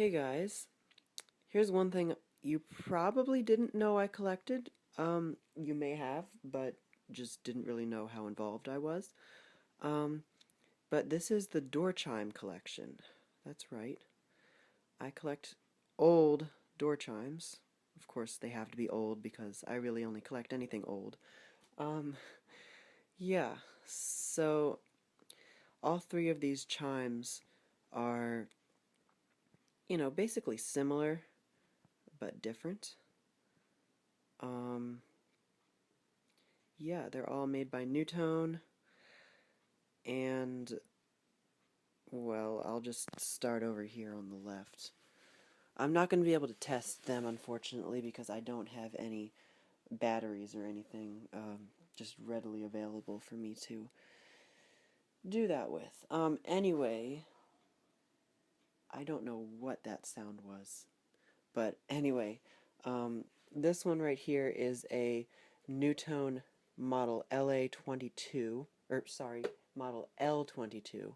Hey guys, here's one thing you probably didn't know I collected. You may have, but just didn't really know how involved I was. Um, but this is the door chime collection. That's right. I collect old door chimes. Of course, they have to be old because I really only collect anything old. Um, yeah, so all three of these chimes are, basically similar but different. Um, Yeah, they're all made by NuTone, and, well, I'll just start over here on the left. I'm not going to be able to test them, unfortunately, because I don't have any batteries or anything just readily available for me to do that with. Anyway, I don't know what that sound was, but anyway, this one right here is a NuTone model LA22, or sorry, model L22,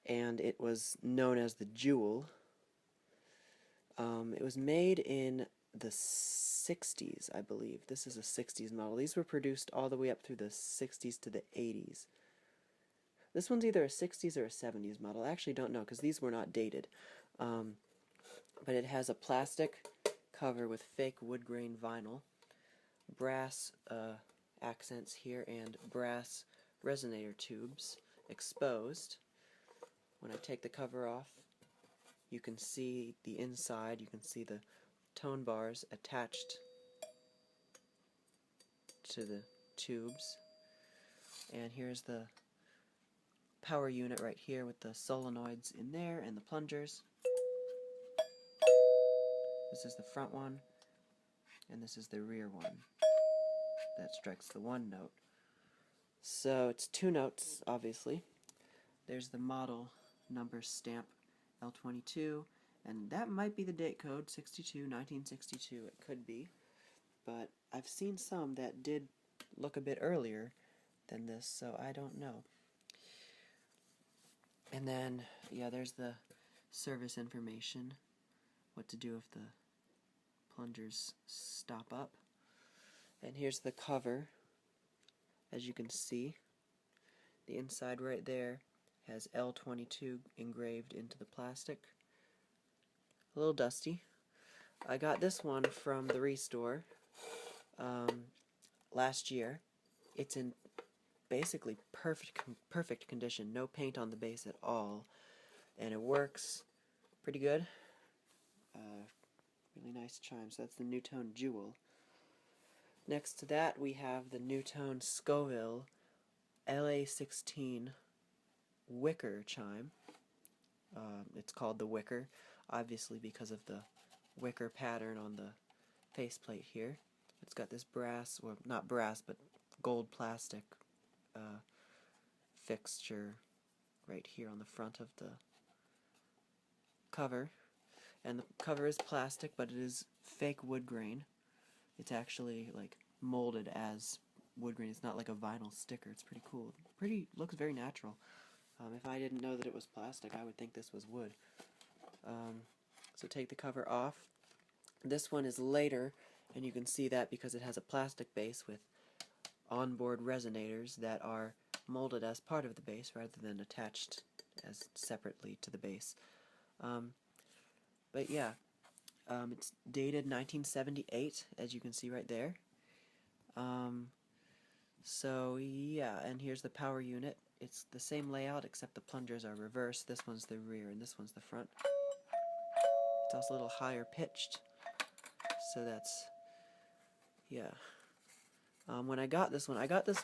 and it was known as the Jewel. It was made in the 60s, I believe. This is a 60s model. These were produced all the way up through the 60s to the 80s. This one's either a 60s or a 70s model. I actually don't know because these were not dated. But it has a plastic cover with fake wood grain vinyl, brass accents here, and brass resonator tubes exposed. When I take the cover off, you can see the inside, you can see the tone bars attached to the tubes. And here's the power unit right here with the solenoids in there and the plungers. This is the front one, and this is the rear one that strikes the one note. So it's two notes, obviously. There's the model number stamp L22, and that might be the date code, 1962, it could be. But I've seen some that did look a bit earlier than this, so I don't know. And then, yeah, there's the service information, what to do if the plungers stop up. And here's the cover, as you can see. The inside right there has L22 engraved into the plastic. A little dusty. I got this one from the Restore last year. It's in basically perfect condition, no paint on the base at all, and it works pretty good. Really nice chimes. That's the NuTone Jewel. Next to that we have the NuTone-Scovill LA16 Wicker chime. It's called the Wicker, obviously because of the wicker pattern on the faceplate here. It's got this brass, well, not brass, but gold plastic fixture right here on the front of the cover. And the cover is plastic, but it is fake wood grain. It's actually like molded as wood grain. It's not like a vinyl sticker. It's pretty cool. Looks very natural. If I didn't know that it was plastic, I would think this was wood. So take the cover off. This one is later, and you can see that because it has a plastic base with onboard resonators that are molded as part of the base rather than attached as separately to the base. But yeah, it's dated 1978, as you can see right there. So yeah, and here's the power unit. It's the same layout except the plungers are reversed. This one's the rear and this one's the front. It's also a little higher pitched, so that's, yeah. When I got this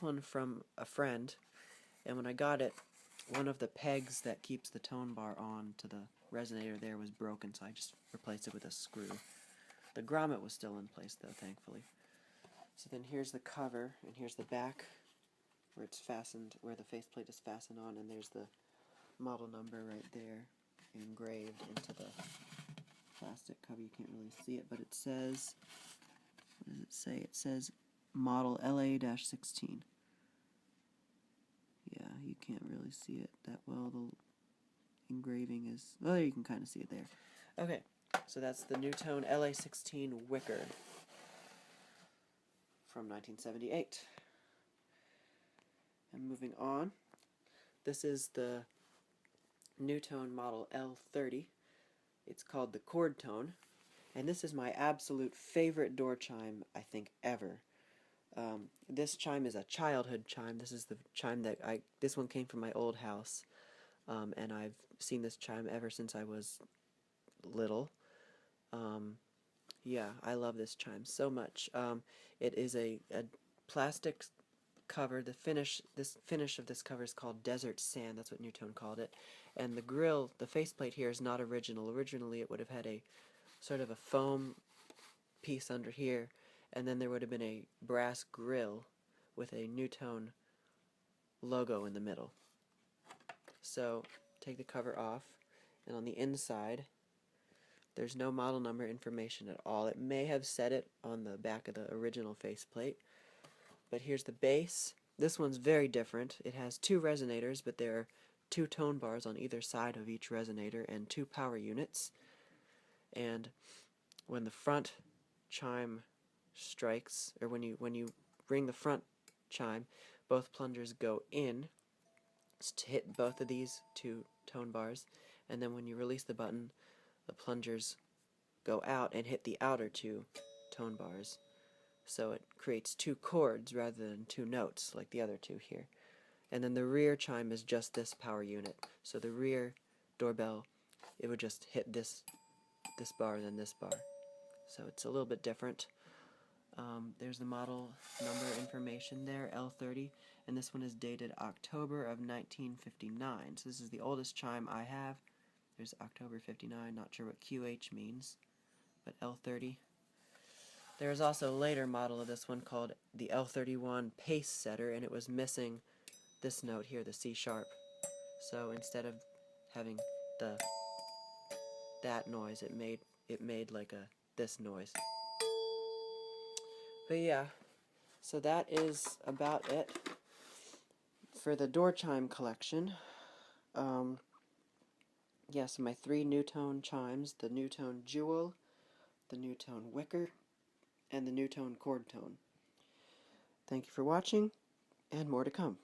one from a friend, and when I got it, one of the pegs that keeps the tone bar on to the resonator there was broken, so I just replaced it with a screw. The grommet was still in place though, thankfully. So then here's the cover, and here's the back, where it's fastened, where the faceplate is fastened on, and there's the model number right there, engraved into the plastic cover. You can't really see it, but it says, what does it say? It says model LA-16. Yeah, you can't really see it that well. engraving is... well, there you can kind of see it there. Okay, so that's the NuTone LA16 Wicker from 1978. And moving on, this is the NuTone model L30. It's called the Chord-Tone, and this is my absolute favorite door chime, I think, ever. This chime is a childhood chime. This is the chime that this one came from my old house, and I've seen this chime ever since I was little. Yeah, I love this chime so much. It is a plastic cover. This finish of this cover is called Desert Sand. That's what NuTone called it. And the grill, the faceplate here is not original. Originally, it would have had a sort of a foam piece under here, and then there would have been a brass grill with a NuTone logo in the middle. So take the cover off, and on the inside there's no model number information at all. It may have said it on the back of the original faceplate, but here's the bass. This one's very different. It has 2 resonators, but there are 2 tone bars on either side of each resonator and 2 power units. And when the front chime strikes, or when you ring the front chime, both plungers go in to hit both of these 2 tone bars, and then when you release the button, the plungers go out and hit the outer 2 tone bars. So it creates 2 chords rather than 2 notes like the other 2 here. And then the rear chime is just this power unit. So the rear doorbell, it would just hit this bar and then this bar. So it's a little bit different. There's the model number information there, L30, and this one is dated October of 1959. So this is the oldest chime I have. There's October 59, not sure what QH means, but L30. There is also a later model of this one called the L31 Pace Setter, and it was missing this note here, the C sharp. So instead of having that noise, it made like this noise. But yeah, so that is about it for the door chime collection. Yeah, so my 3 NuTone chimes, the NuTone Jewel, the NuTone Wicker, and the NuTone Chord-Tone. Thank you for watching, and more to come.